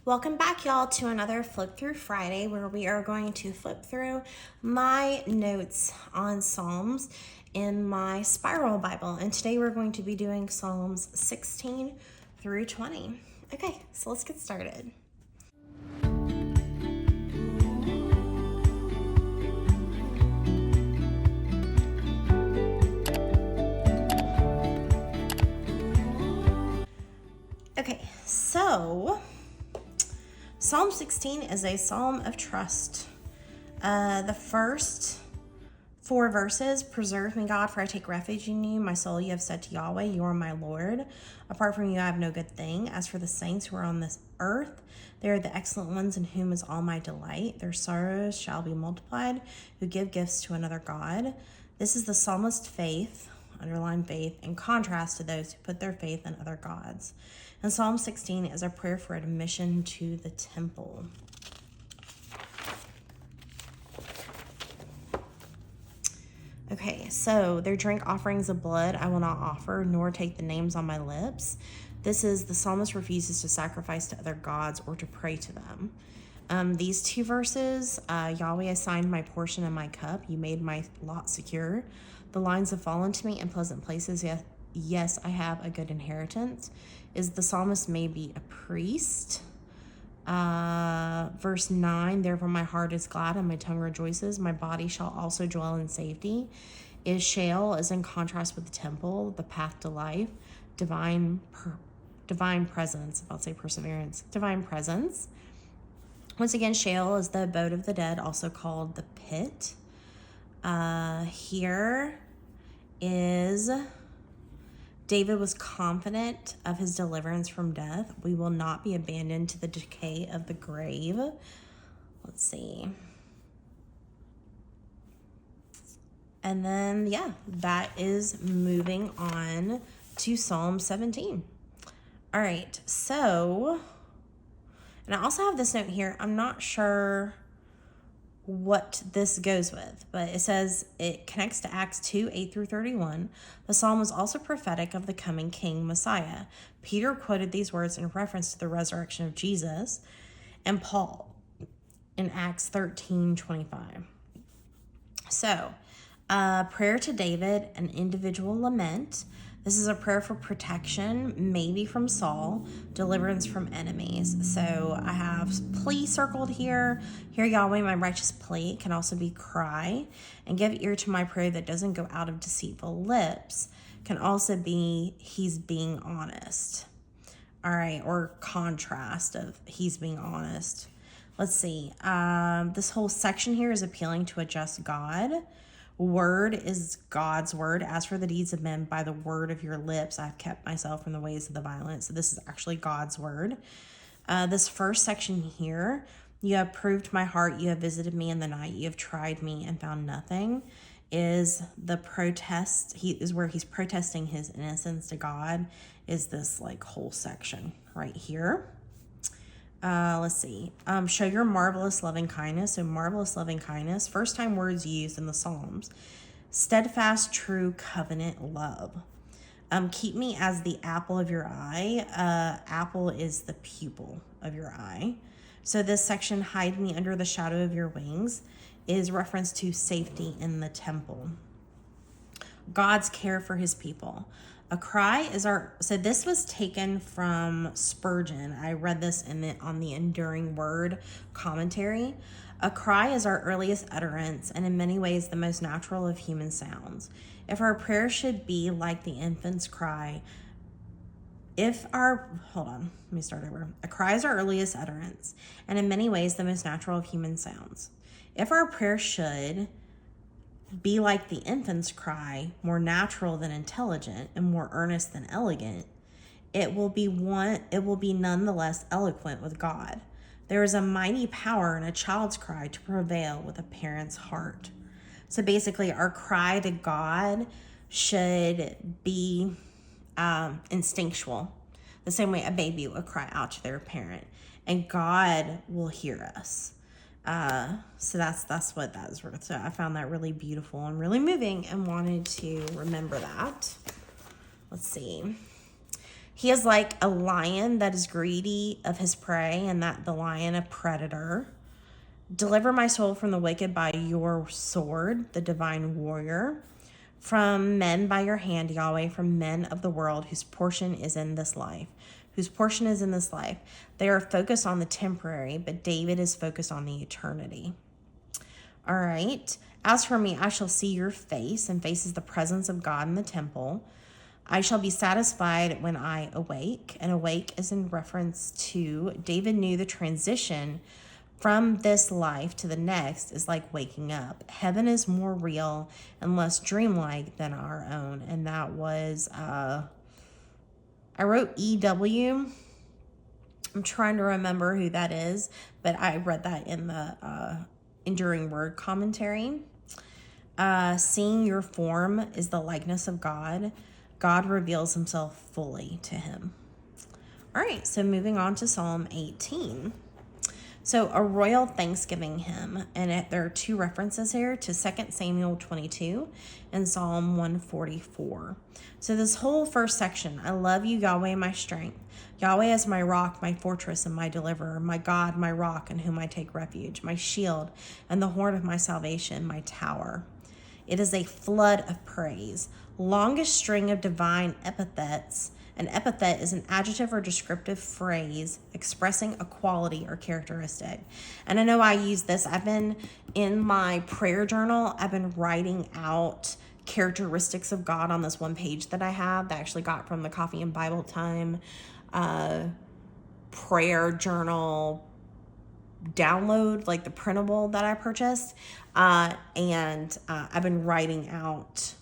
Welcome back, y'all, to another Flip Through Friday where we are going to flip through my notes on Psalms in my Spiral Bible. And today we're going to be doing Psalms 16 through 20. Okay, so let's get started. Okay, so Psalm 16 is a psalm of trust. The first 4 verses: preserve me, God, for I take refuge in you. My soul you have said to Yahweh, you are my Lord. Apart from you, I have no good thing. As for the saints who are on this earth, they are the excellent ones in whom is all my delight. Their sorrows shall be multiplied, who give gifts to another God. This is the psalmist's faith, underline faith, in contrast to those who put their faith in other gods. And Psalm 16 is a prayer for admission to the temple. Okay, so their drink offerings of blood I will not offer, nor take the names on my lips. This is the psalmist refuses to sacrifice to other gods or to pray to them. These 2 verses, Yahweh assigned my portion and my cup. You made my lot secure. The lines have fallen to me in pleasant places. Yes, I have a good inheritance. Is the psalmist may be a priest. Verse 9, therefore my heart is glad and my tongue rejoices. My body shall also dwell in safety. Is Sheol is in contrast with the temple, the path to life, divine presence. I'll say perseverance, divine presence. Once again, Sheol is the abode of the dead, also called the pit. Here is David was confident of his deliverance from death. We will not be abandoned to the decay of the grave. Let's see. And then, that is moving on to Psalm 17. All right, so, and I also have this note here. I'm not sure what this goes with, but it says it connects to Acts 2, 8 through 31. The psalm was also prophetic of the coming King Messiah. Peter quoted these words in reference to the resurrection of Jesus, and Paul in Acts 13:25. So, prayer to David, an individual lament. This is a prayer for protection, maybe from Saul, deliverance from enemies. So I have plea circled here. Hear Yahweh, my righteous plea, can also be cry. And give ear to my prayer that doesn't go out of deceitful lips, can also be he's being honest. All right, or contrast of he's being honest. Let's see. This whole section here is appealing to a just God. Word is God's word. As for the deeds of men, by the word of your lips, I've kept myself from the ways of the violent. So this is actually God's word. This first section here, you have proved my heart. You have visited me in the night. You have tried me and found nothing, is the protest. He is where he's protesting his innocence to God, is this like whole section right here. Let's see. Show your marvelous loving kindness. So marvelous loving kindness, first time words used in the Psalms. Steadfast, true covenant love. Keep me as the apple of your eye. Apple is the pupil of your eye. So this section, hide me under the shadow of your wings, is reference to safety in the temple. God's care for his people. A cry is so this was taken from Spurgeon. I read this on the Enduring Word commentary. A cry is our earliest utterance and in many ways the most natural of human sounds. If our prayer should be like the infant's cry, A cry is our earliest utterance and in many ways the most natural of human sounds. If our prayer should be like the infant's cry, more natural than intelligent and more earnest than elegant, it will be nonetheless eloquent with God. There is a mighty power in a child's cry to prevail with a parent's heart. So basically, our cry to God should be instinctual, the same way a baby would cry out to their parent, and God will hear us. So that's what that is worth. So I found that really beautiful and really moving and wanted to remember that. Let's see. He is like a lion that is greedy of his prey, and that the lion a predator. Deliver my soul from the wicked by your sword, the divine warrior. From men by your hand, Yahweh, from men of the world whose portion is in this life. Whose portion is in this life. They are focused on the temporary, but David is focused on the eternity. All right. As for me, I shall see your face, and face is the presence of God in the temple. I shall be satisfied when I awake. And awake is in reference to David knew the transition from this life to the next is like waking up. Heaven is more real and less dreamlike than our own. And that was, I wrote E.W. I'm trying to remember who that is, but I read that in the Enduring Word commentary. Seeing your form is the likeness of God. God reveals himself fully to him. All right, so moving on to Psalm 18. So a royal thanksgiving hymn, and there are two references here to 2 Samuel 22 and Psalm 144. So this whole first section, I love you, Yahweh, my strength. Yahweh is my rock, my fortress, and my deliverer, my God, my rock, in whom I take refuge, my shield, and the horn of my salvation, my tower. It is a flood of praise, longest string of divine epithets. An epithet is an adjective or descriptive phrase expressing a quality or characteristic. And I know I use this. I've been in my prayer journal, I've been writing out characteristics of God on this one page that I have that I actually got from the Coffee and Bible Time prayer journal download, like the printable that I purchased. And I've been writing out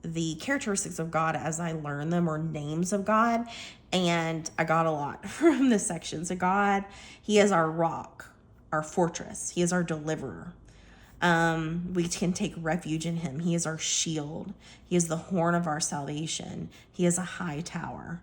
the characteristics of God as I learn them, or names of God, and I got a lot from this section. So God, he is our rock, our fortress. He is our deliverer. We can take refuge in him. He is our shield. He is the horn of our salvation. He is a high tower.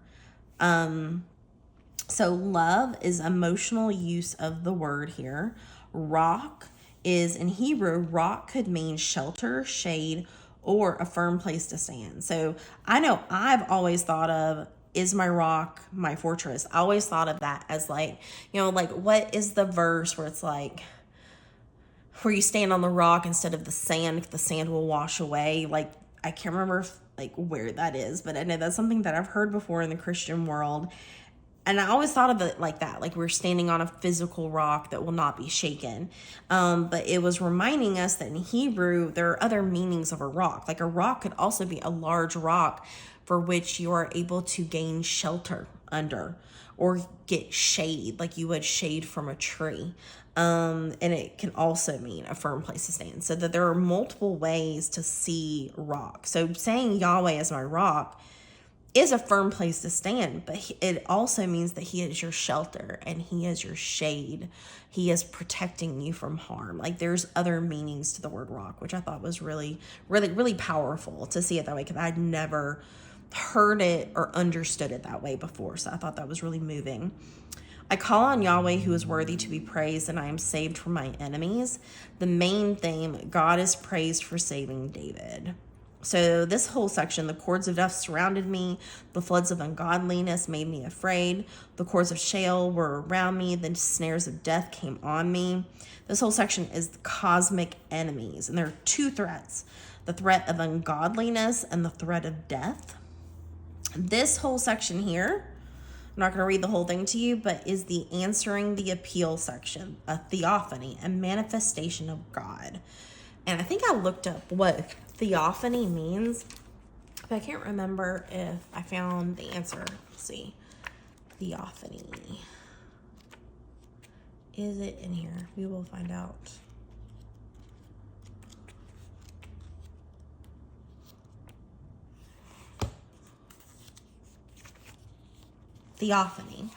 So love is emotional use of the word here. Rock is, in Hebrew, rock could mean shelter, shade, or a firm place to stand. So I know I've always thought of, is my rock my fortress? I always thought of that as like, like what is the verse where it's like, where you stand on the rock instead of the sand, if the sand will wash away. Like, I can't remember where that is, but I know that's something that I've heard before in the Christian world. And I always thought of it like that, like we're standing on a physical rock that will not be shaken. But it was reminding us that in Hebrew, there are other meanings of a rock. Like a rock could also be a large rock for which you are able to gain shelter under, or get shade, like you would shade from a tree. And it can also mean a firm place to stand. So that there are multiple ways to see rock. So saying Yahweh is my rock is a firm place to stand, but it also means that he is your shelter and he is your shade. He is protecting you from harm. Like, there's other meanings to the word rock, which I thought was really, really, really powerful to see it that way, because I'd never heard it or understood it that way before. So I thought that was really moving. I call on Yahweh, who is worthy to be praised, and I am saved from my enemies. The main theme, God is praised for saving David. So this whole section, the cords of death surrounded me. The floods of ungodliness made me afraid. The cords of Sheol were around me. The snares of death came on me. This whole section is the cosmic enemies. And there are two threats, the threat of ungodliness and the threat of death. This whole section here, I'm not going to read the whole thing to you, but is the answering the appeal section, a theophany, a manifestation of God. And I think I looked up what theophany means, but I can't remember if I found the answer. Let's see. Theophany. Is it in here? We will find out. Theophany.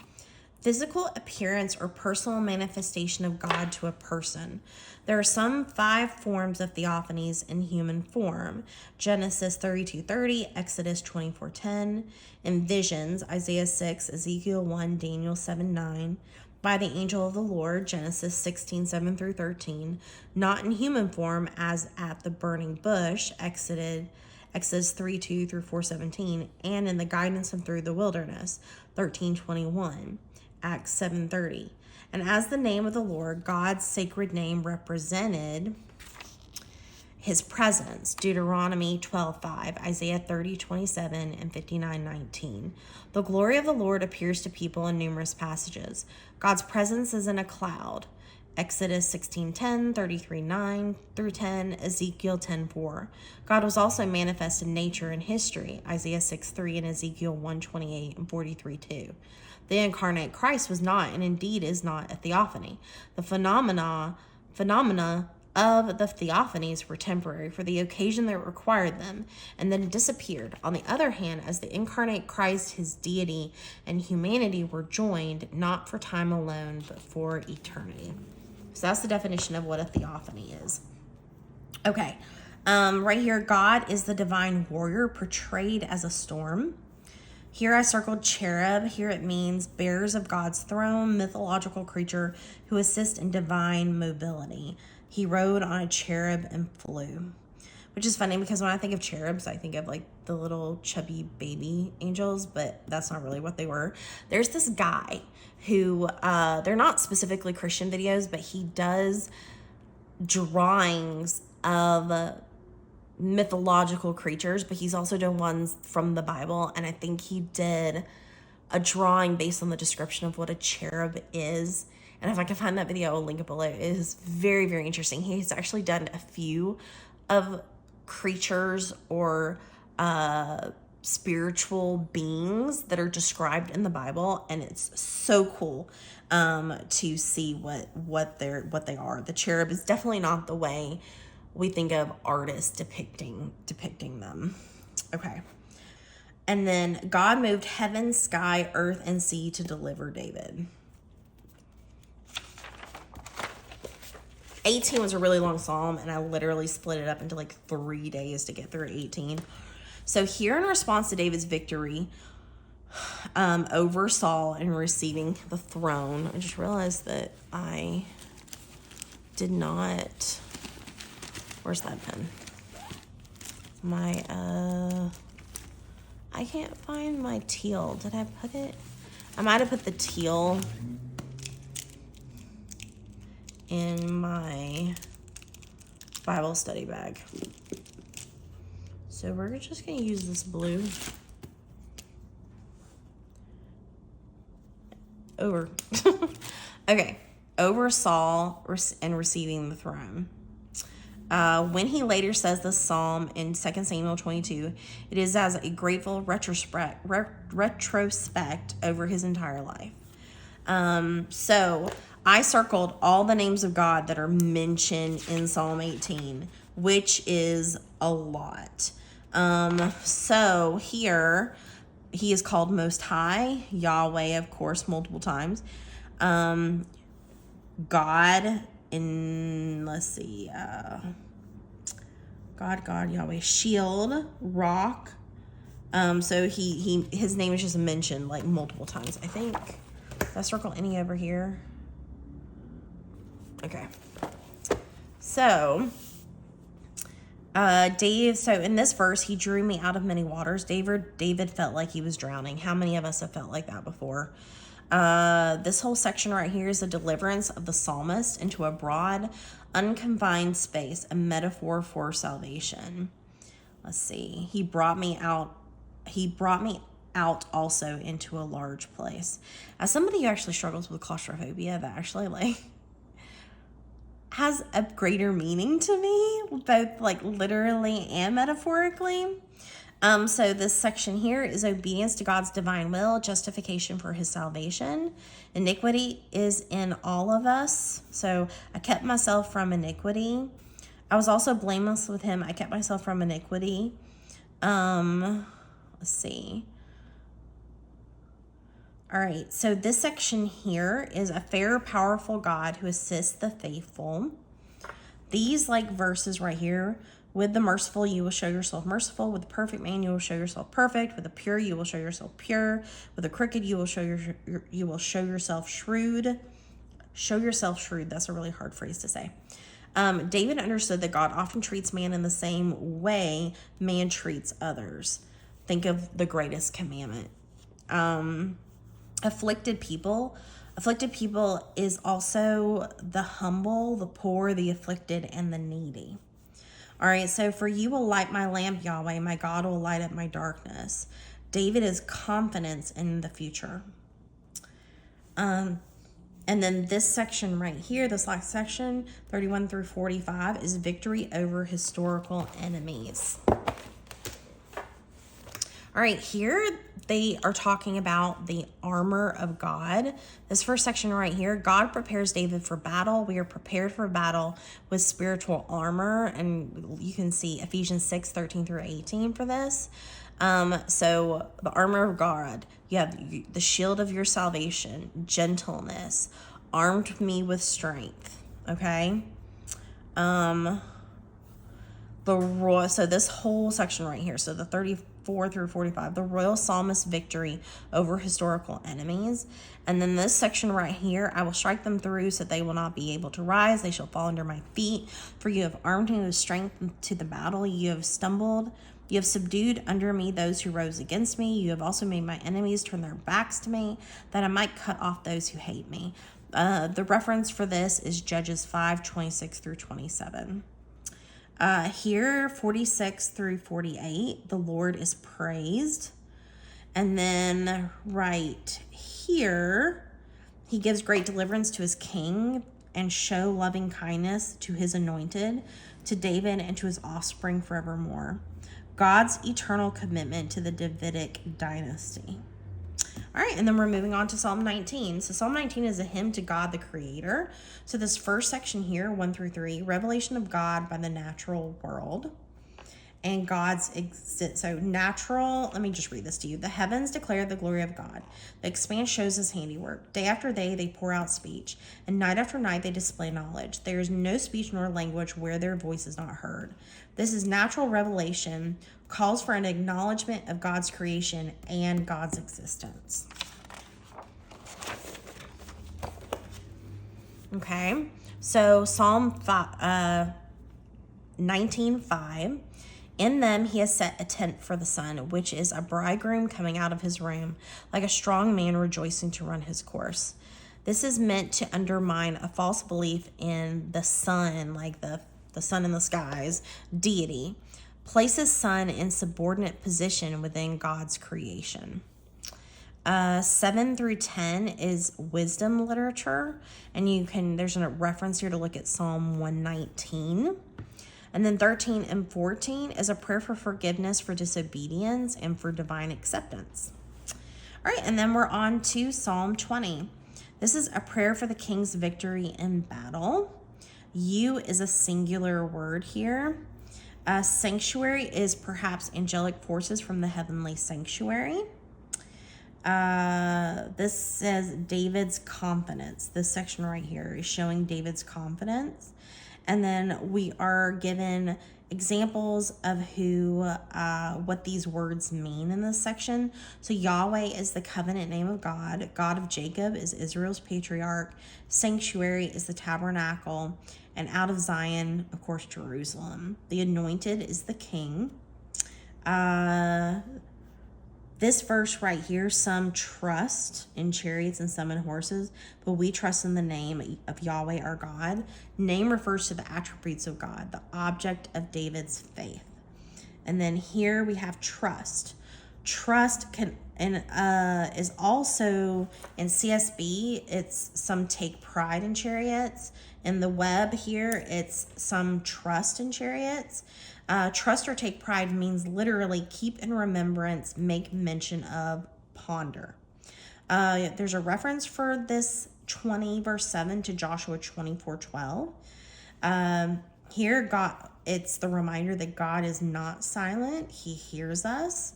Physical appearance or personal manifestation of God to a person. There are some 5 forms of theophanies in human form. Genesis 32:30, Exodus 24:10. In visions, Isaiah 6, Ezekiel 1, Daniel 7:9. By the angel of the Lord, Genesis 16:7-13. Not in human form, as at the burning bush, Exodus Exodus 3:2 through 4:17, and in the guidance and through the wilderness, 13:21, Acts 7:30. And as the name of the Lord, God's sacred name, represented his presence, Deuteronomy 12:5, Isaiah 30:27, and 59:19. The glory of the Lord appears to people in numerous passages. God's presence is in a cloud, Exodus 16:10, 33:9 through 10, Ezekiel 10:4. God was also manifest in nature and history, Isaiah 6:3 and Ezekiel 1:28 and 43:2. The incarnate Christ was not, and indeed is not, a theophany. The phenomena of the theophanies were temporary for the occasion that required them, and then disappeared. On the other hand, as the incarnate Christ, his deity and humanity were joined, not for time alone, but for eternity. So that's the definition of what a theophany is. Okay, right here, God is the divine warrior portrayed as a storm. Here I circled cherub. Here it means bearers of God's throne, mythological creature who assist in divine mobility. He rode on a cherub and flew, which is funny because when I think of cherubs, I think of like the little chubby baby angels, but that's not really what they were. There's this guy who, they're not specifically Christian videos, but he does drawings of mythological creatures, but he's also done ones from the Bible, and I think he did a drawing based on the description of what a cherub is. And if I can find that video, I'll link it below. It is very, very interesting. He's actually done a few of creatures or spiritual beings that are described in the Bible, and it's so cool to see what they are. The cherub is definitely not the way we think of artists depicting them. Okay. And then God moved heaven, sky, earth, and sea to deliver David. 18 was a really long psalm, and I literally split it up into like 3 days to get through 18. So here, in response to David's victory over Saul and receiving the throne, I just realized that I did not... Where's that pen? I can't find my teal. Did I put it? I might have put the teal in my Bible study bag. So we're just going to use this blue. Okay. Over Saul and receiving the throne. When he later says this psalm in 2 Samuel 22, it is as a grateful retrospect over his entire life. So I circled all the names of God that are mentioned in Psalm 18, which is a lot. So here he is called Most High, Yahweh, of course, multiple times. God in, let's see, God, Yahweh, shield, rock. So his name is just mentioned like multiple times. I think, did I circle any over here? Okay. So, so in this verse, he drew me out of many waters. David felt like he was drowning. How many of us have felt like that before? This whole section right here is a deliverance of the psalmist into a broad, unconfined space, a metaphor for salvation. Let's see. He brought me out also into a large place. As somebody who actually struggles with claustrophobia, that actually like has a greater meaning to me, both like literally and metaphorically. So this section here is obedience to God's divine will, justification for his salvation. Iniquity is in all of us. So I kept myself from iniquity. I was also blameless with him. I kept myself from iniquity. Let's see. All right. So this section here is a fair, powerful God who assists the faithful. These like verses right here. With the merciful, you will show yourself merciful. With the perfect man, you will show yourself perfect. With the pure, you will show yourself pure. With the crooked, you will show yourself shrewd. Show yourself shrewd. That's a really hard phrase to say. David understood that God often treats man in the same way man treats others. Think of the greatest commandment. Afflicted people is also the humble, the poor, the afflicted, and the needy. All right, so for you will light my lamp, Yahweh, my God will light up my darkness. David is confidence in the future. And then this section right here, this last section, 31 through 45, is victory over historical enemies. All right, here they are talking about the armor of God. This first section right here, God prepares David for battle. We are prepared for battle with spiritual armor. And you can see Ephesians 6, 13 through 18 for this. So the armor of God, you have the shield of your salvation, gentleness, armed me with strength. Okay. So this whole section right here, so the 34 through 45, the royal psalmist's victory over historical enemies. And then this section right here, I will strike them through so they will not be able to rise. They shall fall under my feet. For you have armed me with strength to the battle. You have subdued under me those who rose against me. You have also made my enemies turn their backs to me, that I might cut off those who hate me. The reference for this is Judges 5, 26 through 27. Here, 46 through 48, the Lord is praised. And then right here, he gives great deliverance to his king and show loving kindness to his anointed, to David and to his offspring forevermore. God's eternal commitment to the Davidic dynasty. All right, and then we're moving on to Psalm 19. So Psalm 19 is a hymn to God the Creator. So this first section here, 1 through 3, revelation of God by the natural world and God's exist. So natural, let me just read this to you. The heavens declare the glory of God. The expanse shows his handiwork. Day after day they pour out speech, and night after night they display knowledge. There is no speech nor language where their voice is not heard. This is natural revelation, calls for an acknowledgement of God's creation and God's existence. Okay, so Psalm 19:5. In them he has set a tent for the sun, which is a bridegroom coming out of his room, like a strong man rejoicing to run his course. This is meant to undermine a false belief in the sun, like the sun in the skies, deity. Places sun in subordinate position within God's creation. 7 through 10 is wisdom literature, and there's a reference here to look at Psalm 119. And then 13 and 14 is a prayer for forgiveness for disobedience and for divine acceptance. All right, and then we're on to Psalm 20. This is a prayer for the king's victory in battle. You is a singular word here. Sanctuary is perhaps angelic forces from the heavenly sanctuary. This says David's confidence. This section right here is showing David's confidence. And then we are given examples of what these words mean in this section. So Yahweh is the covenant name of God. God of Jacob is Israel's patriarch. Sanctuary is the tabernacle. And out of Zion, of course, Jerusalem. The anointed is the king. This verse right here, some trust in chariots and some in horses, but we trust in the name of Yahweh our God. Name refers to the attributes of God, the object of David's faith. And then here we have trust. Trust is also in CSB, it's some take pride in chariots. In the web here, it's some trust in chariots. Trust or take pride means literally keep in remembrance, make mention of, ponder. There's a reference for this 20 verse 7 to Joshua 24:12. Here, it's the reminder that God is not silent. He hears us.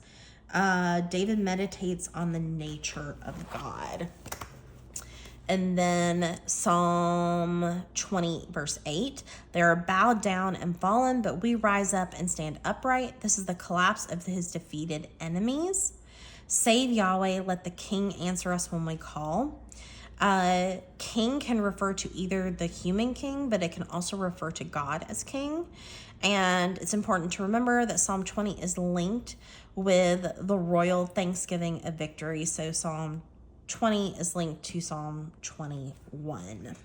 David meditates on the nature of God. And then Psalm 20, verse 8, they are bowed down and fallen, but we rise up and stand upright. This is the collapse of his defeated enemies. Save Yahweh, let the king answer us when we call. King can refer to either the human king, but it can also refer to God as king. And it's important to remember that Psalm 20 is linked with the royal thanksgiving of victory. So Psalm 20 is linked to Psalm 21.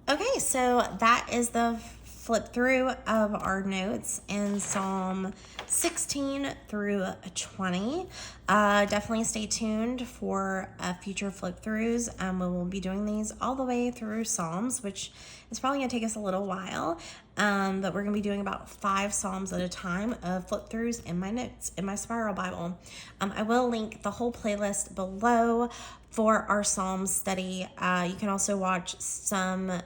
Okay, so that is the flip through of our notes in Psalm 16 through 20. Definitely stay tuned for future flip throughs. We will be doing these all the way through Psalms, which is probably going to take us a little while. But we're going to be doing about 5 Psalms at a time of flip throughs in my notes, in my Spiral Bible. I will link the whole playlist below for our Psalm study. You can also watch some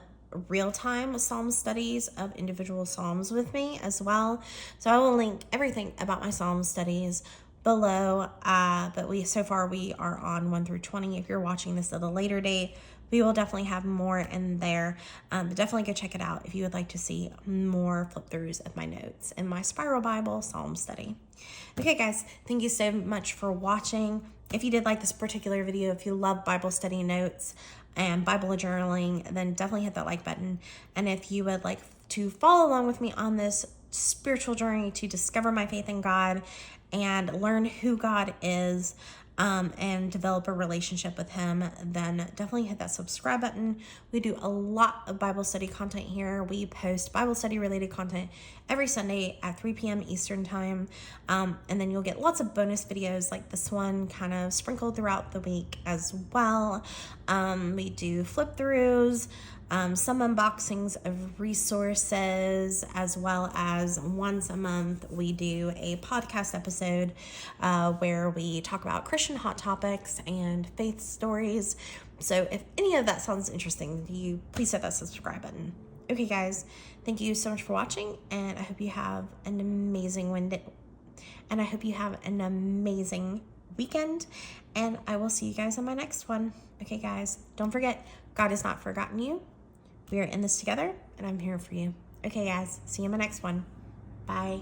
real-time psalm studies of individual psalms with me as well. So I will link everything about my psalm studies below. But we are on 1 through 20. If you're watching this at a later date, we will definitely have more in there. But definitely go check it out if you would like to see more flip throughs of my notes in my Spiral Bible psalm study. Okay, guys, thank you so much for watching. If you did like this particular video, if you love Bible study notes and Bible journaling, then definitely hit that like button. And if you would like to follow along with me on this spiritual journey to discover my faith in God and learn who God is, and develop a relationship with him, then definitely hit that subscribe button. We do a lot of Bible study content here. We post Bible study related content every Sunday at 3 p.m. Eastern time. And then you'll get lots of bonus videos like this one kind of sprinkled throughout the week as well. We do flip throughs, some unboxings of resources, as well as once a month we do a podcast episode where we talk about Christian hot topics and faith stories. So if any of that sounds interesting to you, please hit that subscribe button. Okay, guys, thank you so much for watching, and I hope you have an amazing weekend, and I will see you guys on my next one. Okay, guys, don't forget, God has not forgotten you. We are in this together, and I'm here for you. Okay, guys, see you in my next one. Bye.